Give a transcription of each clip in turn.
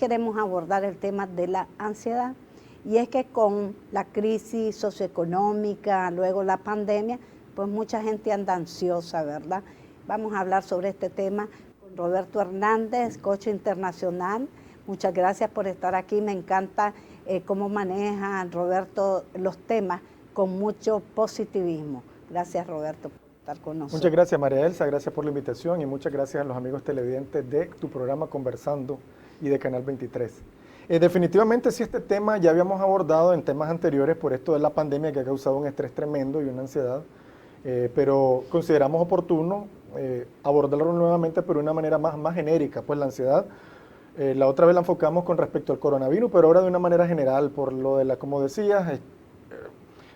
queremos abordar el tema de la ansiedad. Y es que con la crisis socioeconómica, luego la pandemia, pues mucha gente anda ansiosa, ¿verdad? Vamos a hablar sobre este tema con Roberto Hernández, coach internacional. Muchas gracias por estar aquí. Me encanta cómo maneja Roberto los temas con mucho positivismo. Gracias, Roberto, por estar con nosotros. Muchas gracias, María Elsa. Gracias por la invitación y muchas gracias a los amigos televidentes de tu programa Conversando y de Canal 23. Definitivamente sí, este tema ya habíamos abordado en temas anteriores por esto de la pandemia que ha causado un estrés tremendo y una ansiedad, pero consideramos oportuno abordarlo nuevamente pero de una manera más genérica, pues la ansiedad, la otra vez la enfocamos con respecto al coronavirus, pero ahora de una manera general, por lo de como decías,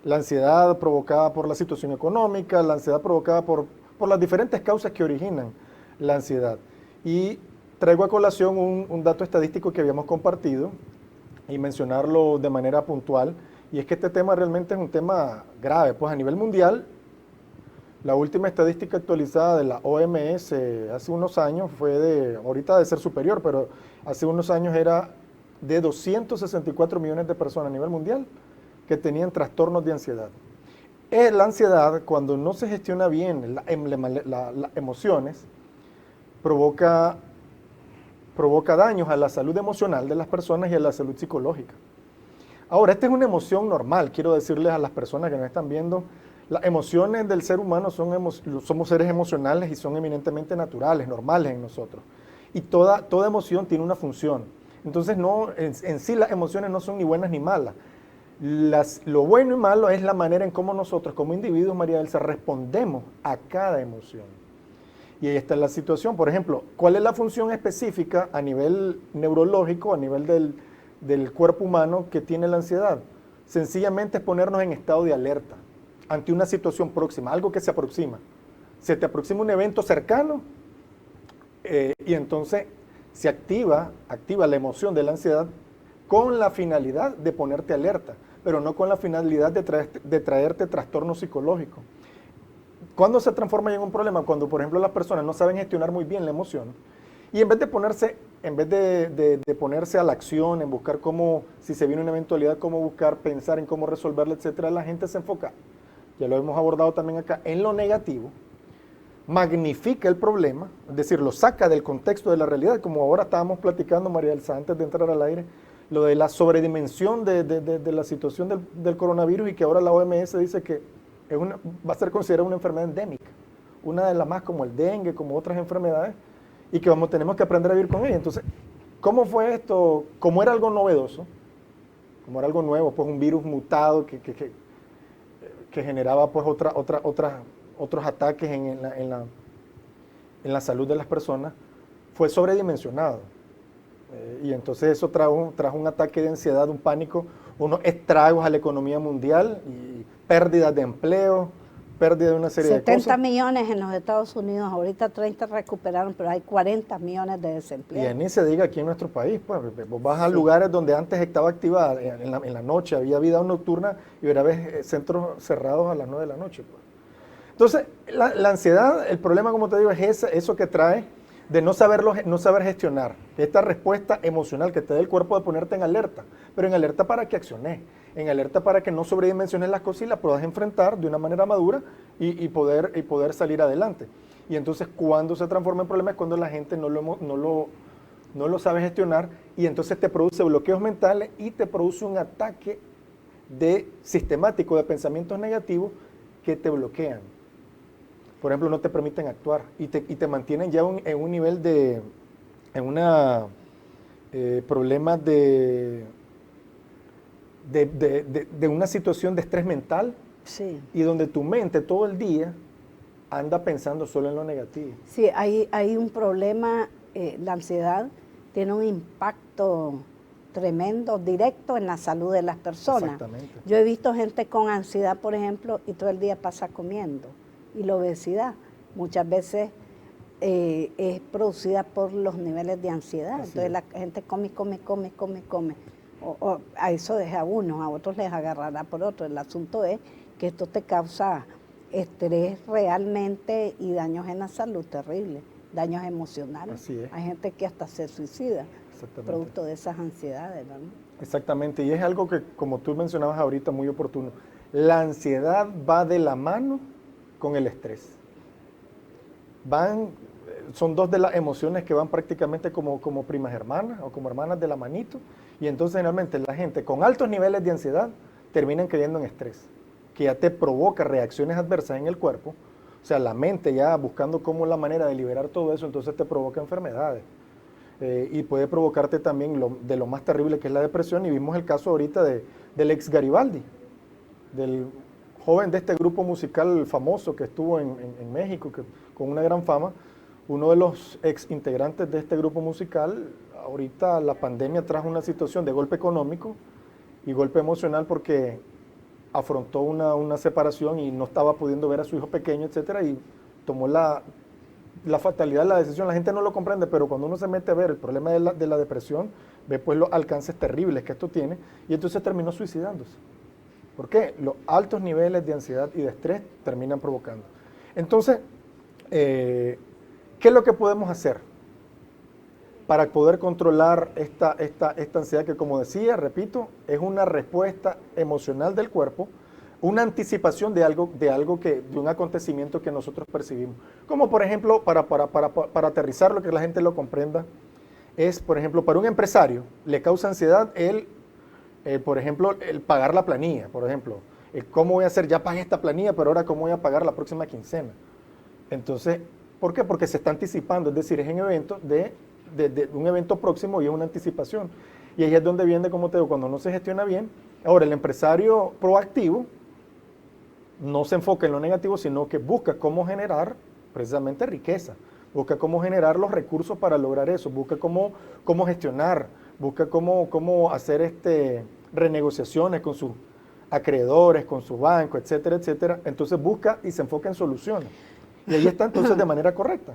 la ansiedad provocada por la situación económica, la ansiedad provocada por las diferentes causas que originan la ansiedad. Y traigo a colación un dato estadístico que habíamos compartido y mencionarlo de manera puntual, y es que este tema realmente es un tema grave, pues a nivel mundial, la última estadística actualizada de la OMS hace unos años fue ahorita de ser superior, pero hace unos años era de 264 millones de personas a nivel mundial que tenían trastornos de ansiedad. La ansiedad, cuando no se gestiona bien las emociones, provoca daños a la salud emocional de las personas y a la salud psicológica. Ahora, esta es una emoción normal, quiero decirles a las personas que nos están viendo, las emociones del ser humano somos seres emocionales y son eminentemente naturales, normales en nosotros. Y toda emoción tiene una función. Entonces, en sí las emociones no son ni buenas ni malas. Lo bueno y malo es la manera en cómo nosotros, como individuos, María Elsa, respondemos a cada emoción. Y ahí está la situación. Por ejemplo, ¿cuál es la función específica a nivel neurológico, a nivel del cuerpo humano que tiene la ansiedad? Sencillamente es ponernos en estado de alerta ante una situación próxima, algo que se aproxima. Se te aproxima un evento cercano y entonces se activa la emoción de la ansiedad con la finalidad de ponerte alerta, pero no con la finalidad de traerte trastorno psicológico. ¿Cuándo se transforma en un problema? Cuando, por ejemplo, las personas no saben gestionar muy bien la emoción y en vez de ponerse a la acción, en buscar si se viene una eventualidad, cómo buscar, pensar en cómo resolverla, etcétera, la gente se enfoca, ya lo hemos abordado también acá, en lo negativo, magnifica el problema, es decir, lo saca del contexto de la realidad, como ahora estábamos platicando, María Elsa, antes de entrar al aire, lo de la sobredimensión de la situación del coronavirus y que ahora la OMS dice que va a ser considerada una enfermedad endémica, una de las más como el dengue, como otras enfermedades, y que tenemos que aprender a vivir con ella. Entonces, ¿cómo fue esto? Como era algo novedoso, como era algo nuevo, pues un virus mutado que generaba pues otros ataques en la salud de las personas, fue sobredimensionado. Y entonces eso trajo un ataque de ansiedad, un pánico, unos estragos a la economía mundial y pérdidas de empleo, pérdida de una serie de cosas. 70 millones en los Estados Unidos, ahorita 30 recuperaron, pero hay 40 millones de desempleados. Y ni se diga aquí en nuestro país, pues vos vas a lugares donde antes estaba activada, en la noche había vida nocturna y ahora ves centros cerrados a las 9 de la noche. Pues. Entonces, la ansiedad, el problema, como te digo, es eso que trae de no saber gestionar, esta respuesta emocional que te da el cuerpo de ponerte en alerta, pero en alerta para que acciones, en alerta para que no sobredimensiones las cosas y las puedas enfrentar de una manera madura y poder salir adelante. Y entonces cuando se transforma en problema es cuando la gente no lo sabe gestionar y entonces te produce bloqueos mentales y te produce un ataque sistemático de pensamientos negativos que te bloquean. Por ejemplo, no te permiten actuar y te mantienen ya en un nivel problemas de una situación de estrés mental, sí, y donde tu mente todo el día anda pensando solo en lo negativo. Sí, hay un problema, la ansiedad tiene un impacto tremendo, directo en la salud de las personas. Exactamente. Yo he visto gente con ansiedad, por ejemplo, y todo el día pasa comiendo. Y la obesidad muchas veces es producida por los niveles de ansiedad. Así entonces la gente come. O a eso deja a unos, a otros les agarrará por otro. El asunto es que esto te causa estrés realmente y daños en la salud terribles, daños emocionales. Así es. Hay gente que hasta se suicida Exactamente. producto de esas ansiedades, ¿verdad? Exactamente, y es algo que, como tú mencionabas ahorita, muy oportuno. La ansiedad va de la mano con el estrés. Son dos de las emociones que van prácticamente como primas hermanas o como hermanas de la manito, y entonces generalmente la gente con altos niveles de ansiedad terminan cayendo en estrés, que ya te provoca reacciones adversas en el cuerpo, o sea, la mente ya buscando cómo la manera de liberar todo eso, entonces te provoca enfermedades. Y puede provocarte también de lo más terrible que es la depresión, y vimos el caso ahorita del ex Garibaldi, del joven de este grupo musical famoso que estuvo en México, con una gran fama. Uno de los ex integrantes de este grupo musical, ahorita la pandemia trajo una situación de golpe económico y golpe emocional porque afrontó una separación y no estaba pudiendo ver a su hijo pequeño, etcétera, y tomó la fatalidad de la decisión. La gente no lo comprende, pero cuando uno se mete a ver el problema de la depresión, ve pues los alcances terribles que esto tiene, y entonces terminó suicidándose. ¿Por qué? Los altos niveles de ansiedad y de estrés terminan provocando. Entonces, ¿qué es lo que podemos hacer para poder controlar esta ansiedad que, como decía, repito, es una respuesta emocional del cuerpo, una anticipación de un acontecimiento que nosotros percibimos? Como por ejemplo, para aterrizarlo, que la gente lo comprenda, es, por ejemplo, para un empresario le causa ansiedad por ejemplo, el pagar la planilla, por ejemplo. ¿Cómo voy a hacer? Ya pagué esta planilla, pero ahora ¿cómo voy a pagar la próxima quincena? Entonces, ¿por qué? Porque se está anticipando, es decir, es un evento de un evento próximo y es una anticipación. Y ahí es donde viene, como te digo, cuando no se gestiona bien. Ahora, el empresario proactivo no se enfoca en lo negativo, sino que busca cómo generar precisamente riqueza, busca cómo generar los recursos para lograr eso, busca cómo gestionar, busca cómo hacer renegociaciones con sus acreedores, con su banco, etcétera, etcétera. Entonces busca y se enfoca en soluciones. Y ahí está entonces de manera correcta.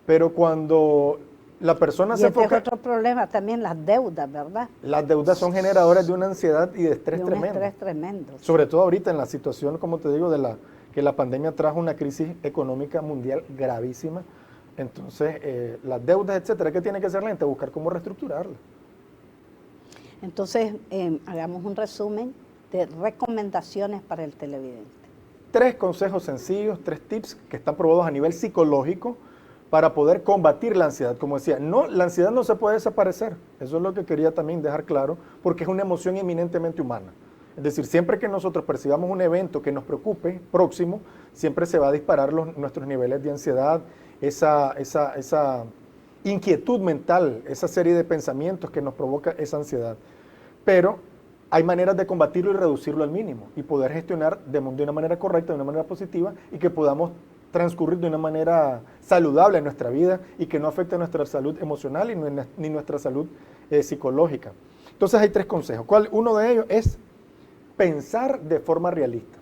Pero cuando la persona se enfoca... Y es otro problema también, las deudas, ¿verdad? Las deudas son generadoras de una ansiedad y de estrés tremendo. Estrés tremendo. Sí. Sobre todo ahorita en la situación, como te digo, que la pandemia trajo una crisis económica mundial gravísima. Entonces, las deudas, etcétera, ¿qué tiene que hacer la gente? Buscar cómo reestructurarlas. Entonces, hagamos un resumen de recomendaciones para el televidente. 3 consejos sencillos, 3 tips que están probados a nivel psicológico para poder combatir la ansiedad. Como decía, la ansiedad no se puede desaparecer. Eso es lo que quería también dejar claro, porque es una emoción eminentemente humana. Es decir, siempre que nosotros percibamos un evento que nos preocupe próximo, siempre se va a disparar nuestros niveles de ansiedad, esa inquietud mental, esa serie de pensamientos que nos provoca esa ansiedad. Pero hay maneras de combatirlo y reducirlo al mínimo y poder gestionar de una manera correcta, de una manera positiva, y que podamos transcurrir de una manera saludable en nuestra vida y que no afecte nuestra salud emocional ni nuestra salud psicológica. Entonces hay 3 consejos. Uno de ellos es pensar de forma realista.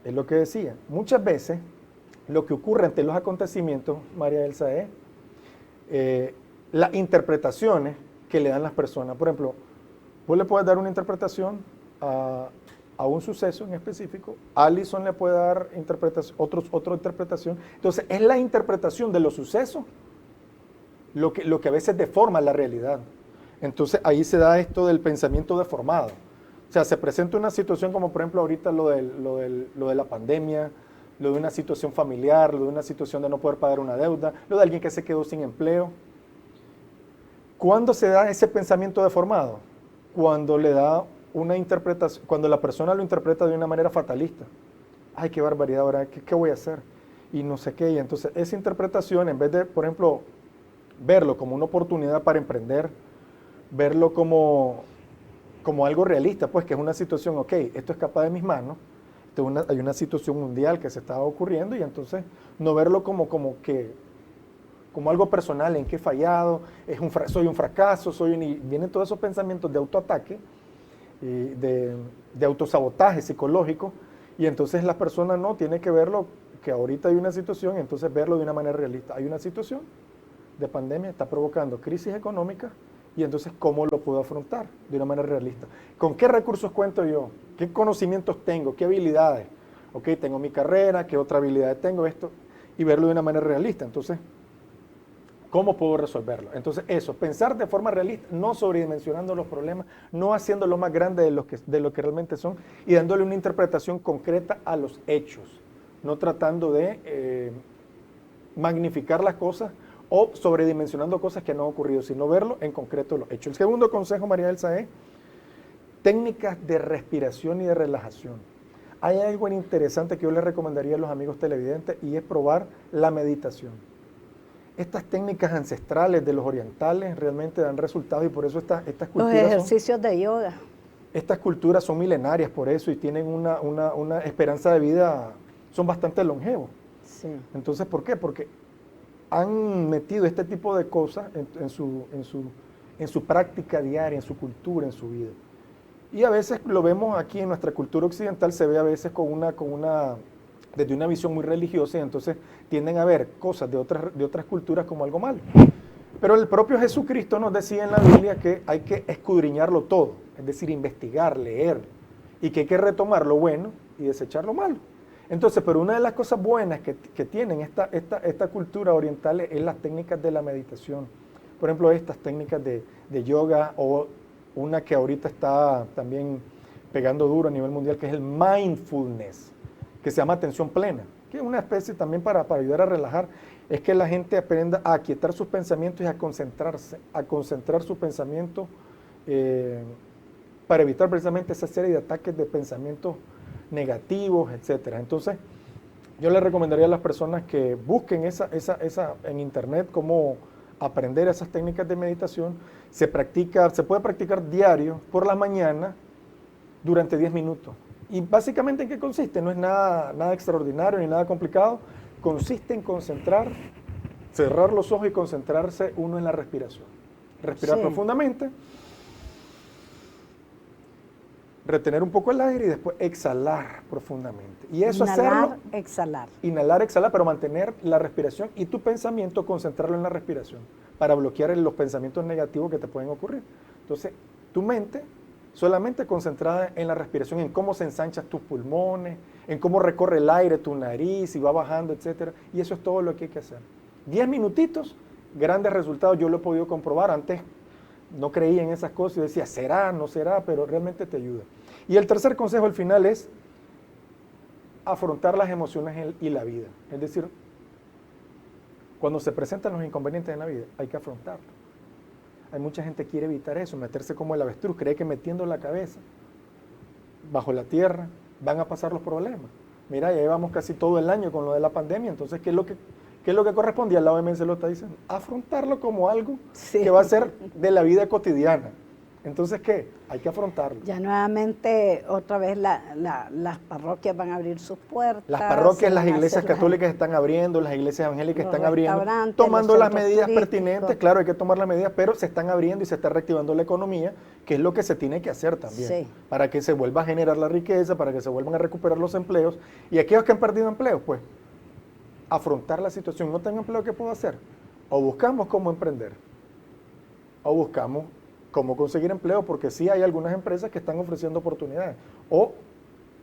Es lo que decía. Muchas veces lo que ocurre ante los acontecimientos, María Elsa, es las interpretaciones que le dan las personas. Por ejemplo, vos le puedes dar una interpretación a un suceso en específico, Alison le puede dar otra interpretación. Entonces, es la interpretación de los sucesos lo que a veces deforma la realidad. Entonces, ahí se da esto del pensamiento deformado. O sea, se presenta una situación como, por ejemplo, ahorita lo de la pandemia, lo de una situación familiar, lo de una situación de no poder pagar una deuda, lo de alguien que se quedó sin empleo. ¿Cuándo se da ese pensamiento deformado? Cuando le da una interpretación, cuando la persona lo interpreta de una manera fatalista. Ay, qué barbaridad, ahora, ¿qué voy a hacer? Y no sé qué. Y entonces esa interpretación, en vez de, por ejemplo, verlo como una oportunidad para emprender, verlo como algo realista, pues que es una situación, ok, esto escapa de mis manos, hay una situación mundial que se está ocurriendo, y entonces no verlo como algo personal, en que he fallado, soy un fracaso, y vienen todos esos pensamientos de autoataque, de autosabotaje psicológico, y entonces la persona no tiene que verlo, que ahorita hay una situación, y entonces verlo de una manera realista. Hay una situación de pandemia, está provocando crisis económica, y entonces ¿cómo lo puedo afrontar de una manera realista? ¿Con qué recursos cuento yo? ¿Qué conocimientos tengo? ¿Qué habilidades? Ok, tengo mi carrera, ¿qué otra habilidad tengo? Esto, y verlo de una manera realista. Entonces, ¿Cómo puedo resolverlo? Entonces eso, pensar de forma realista, no sobredimensionando los problemas, no haciéndolo más grande de lo que realmente son y dándole una interpretación concreta a los hechos, no tratando de magnificar las cosas o sobredimensionando cosas que no han ocurrido, sino verlo en concreto los hechos. El segundo consejo, María Elsa, es técnicas de respiración y de relajación. Hay algo interesante que yo les recomendaría a los amigos televidentes y es probar la meditación. Estas técnicas ancestrales de los orientales realmente dan resultados y por eso estas culturas Los ejercicios de yoga. Estas culturas son milenarias por eso y tienen una esperanza de vida, son bastante longevos. Sí. Entonces, ¿por qué? Porque han metido este tipo de cosas en su práctica diaria, en su cultura, en su vida. Y a veces lo vemos aquí en nuestra cultura occidental, se ve a veces desde una visión muy religiosa y entonces tienden a ver cosas de otras culturas como algo malo. Pero el propio Jesucristo nos decía en la Biblia que hay que escudriñarlo todo, es decir, investigar, leer, y que hay que retomar lo bueno y desechar lo malo. Entonces, pero una de las cosas buenas que tienen esta cultura oriental es las técnicas de la meditación. Por ejemplo, estas técnicas de yoga o una que ahorita está también pegando duro a nivel mundial, que es el mindfulness, que se llama atención plena, que es una especie también para ayudar a relajar, es que la gente aprenda a aquietar sus pensamientos y a concentrar su pensamiento para evitar precisamente esa serie de ataques de pensamientos negativos, etcétera. Entonces, yo les recomendaría a las personas que busquen en internet cómo aprender esas técnicas de meditación. Se puede practicar diario por la mañana durante 10 minutos. Y básicamente, ¿en qué consiste? No es nada extraordinario ni nada complicado. Consiste en cerrar los ojos y concentrarse uno en la respiración. Respirar profundamente, retener un poco el aire y después exhalar profundamente. Y eso inhalar, exhalar. Inhalar, exhalar, pero mantener la respiración y tu pensamiento, concentrarlo en la respiración para bloquear los pensamientos negativos que te pueden ocurrir. Entonces, tu mente solamente concentrada en la respiración, en cómo se ensanchan tus pulmones, en cómo recorre el aire tu nariz y va bajando, etcétera. Y eso es todo lo que hay que hacer. 10 minutitos, grandes resultados. Yo lo he podido comprobar. Antes no creía en esas cosas y decía, será, no será, pero realmente te ayuda. Y el tercer consejo al final es afrontar las emociones y la vida. Es decir, cuando se presentan los inconvenientes en la vida, hay que afrontarlos. Hay mucha gente que quiere evitar eso, meterse como el avestruz, cree que metiendo la cabeza bajo la tierra van a pasar los problemas. Mira, ya llevamos casi todo el año con lo de la pandemia, entonces, ¿qué es lo que corresponde? La OMS lo está diciendo, afrontarlo como algo que va a ser de la vida cotidiana. Entonces, ¿qué? Hay que afrontarlo. Ya nuevamente, otra vez, las parroquias van a abrir sus puertas. Las parroquias, las iglesias católicas están abriendo, las iglesias evangélicas están abriendo, tomando las medidas pertinentes. Claro, hay que tomar las medidas, pero se están abriendo y se está reactivando la economía, que es lo que se tiene que hacer también, para que se vuelva a generar la riqueza, para que se vuelvan a recuperar los empleos. Y aquellos que han perdido empleos, pues, afrontar la situación. No tengo empleo, ¿qué puedo hacer? O buscamos cómo emprender, o buscamos cómo conseguir empleo, porque sí hay algunas empresas que están ofreciendo oportunidades, o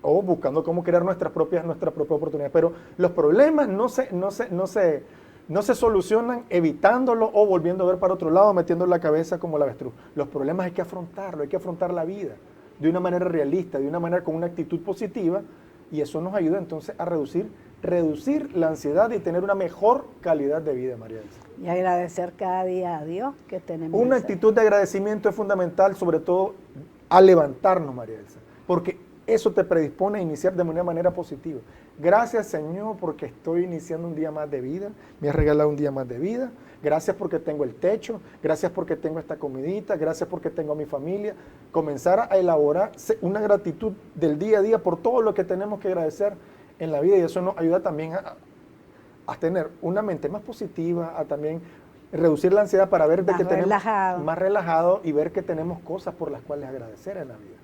buscando cómo crear nuestra propia oportunidad. Pero los problemas no se solucionan evitándolo o volviendo a ver para otro lado, metiendo la cabeza como el avestruz. Los problemas hay que afrontarlo, hay que afrontar la vida de una manera realista, de una manera con una actitud positiva, y eso nos ayuda entonces a reducir la ansiedad y tener una mejor calidad de vida, María Elsa. Y agradecer cada día a Dios que tenemos. Una actitud de agradecimiento es fundamental, sobre todo a levantarnos, María Elsa, porque eso te predispone a iniciar de una manera positiva. Gracias, Señor, porque estoy iniciando un día más de vida, me has regalado un día más de vida. Gracias porque tengo el techo, gracias porque tengo esta comidita, gracias porque tengo a mi familia. Comenzar a elaborar una gratitud del día a día por todo lo que tenemos que agradecer en la vida, y eso nos ayuda también a tener una mente más positiva, a también reducir la ansiedad para ver de que tenemos más relajado y ver que tenemos cosas por las cuales agradecer en la vida.